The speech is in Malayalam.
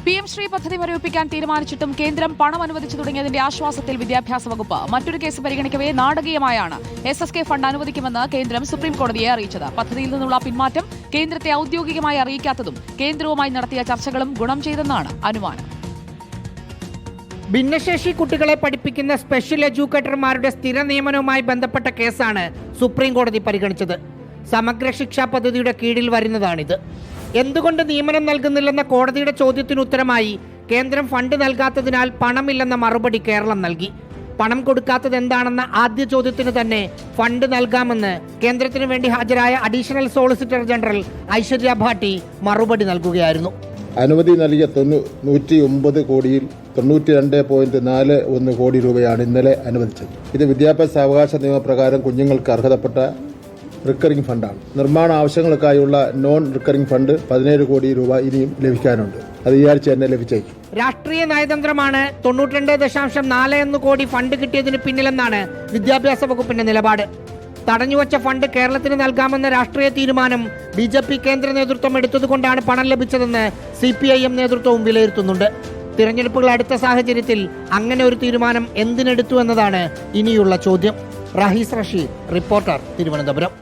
PM ശ്രീ പദ്ധതി മരവിപ്പിക്കാൻ തീരുമാനിച്ചിട്ടും കേന്ദ്രം പണം അനുവദിച്ചു തുടങ്ങിയതിന്റെ ആശ്വാസത്തിൽ വിദ്യാഭ്യാസ വകുപ്പ്. മറ്റൊരു കേസ് പരിഗണിക്കവേ നാടകീയമായാണ് SSK ഫണ്ട് അനുവദിക്കുമെന്ന് കേന്ദ്രം സുപ്രീംകോടതിയെ അറിയിച്ചത്. പദ്ധതിയിൽ നിന്നുള്ള പിന്മാറ്റം കേന്ദ്രത്തെ ഔദ്യോഗികമായി അറിയിക്കാത്തതും കേന്ദ്രവുമായി നടത്തിയ ചർച്ചകളും ഗുണം ചെയ്തെന്നാണ് അനുമാനം. ഭിന്നശേഷി കുട്ടികളെ പഠിപ്പിക്കുന്ന സ്പെഷ്യൽ എഡ്യൂക്കേറ്റർമാരുടെ സ്ഥിര നിയമനവുമായി ബന്ധപ്പെട്ട കേസാണ് സുപ്രീംകോടതി പരിഗണിച്ചത്. സമഗ്ര ശിക്ഷാ പദ്ധതിയുടെ കീഴിൽ വരുന്നതാണിത്. എന്തുകൊണ്ട് നിയമനം നൽകുന്നില്ലെന്ന കോടതിയുടെ ചോദ്യത്തിന് ഉത്തരമായി കേന്ദ്രം ഫണ്ട് നൽകാത്തതിനാൽ പണമില്ലെന്ന മറുപടി കേരളം നൽകി. പണം കൊടുക്കാത്തത് എന്താണെന്ന ആദ്യ ചോദ്യത്തിന് തന്നെ ഫണ്ട് നൽകാമെന്ന് കേന്ദ്രത്തിന് വേണ്ടി ഹാജരായ additional solicitor general Aishwarya Bhati മറുപടി നൽകുകയായിരുന്നു. അനുമതി നൽകിയ 109 കോടിയിൽ 92.41 കോടി രൂപയാണ് ഇന്നലെ അനുവദിച്ചത്. ഇത് വിദ്യാഭ്യാസ അവകാശ നിയമപ്രകാരം കുഞ്ഞുങ്ങൾക്ക് അർഹതപ്പെട്ട റിക്കറിംഗ് ഫണ്ടാണ്. നിർമ്മാണ ആവശ്യങ്ങൾക്കായുള്ള നോൺ റിക്കറിംഗ് ഫണ്ട് 17 കോടി രൂപ ഇനിയും ലഭിക്കാനുണ്ട്. അത് ഈ ആഴ്ച തന്നെ ലഭിച്ചേക്കും. രാഷ്ട്രീയ നയതന്ത്രമാണ് 92.41 കോടി ഫണ്ട് കിട്ടിയതിന് പിന്നിലെന്നാണ് വിദ്യാഭ്യാസ വകുപ്പിന്റെ നിലപാട്. തടഞ്ഞുവച്ച ഫണ്ട് കേരളത്തിന് നൽകാമെന്ന രാഷ്ട്രീയ തീരുമാനം BJP കേന്ദ്ര നേതൃത്വം എടുത്തതുകൊണ്ടാണ് പണം ലഭിച്ചതെന്ന് CPIM നേതൃത്വവും വിലയിരുത്തുന്നുണ്ട്. തിരഞ്ഞെടുപ്പുകൾ അടുത്ത സാഹചര്യത്തിൽ അങ്ങനെ ഒരു തീരുമാനം എന്തിനെടുത്തു എന്നതാണ് ഇനിയുള്ള ചോദ്യം. റഹീസ് റഷീദ്, റിപ്പോർട്ടർ, തിരുവനന്തപുരം.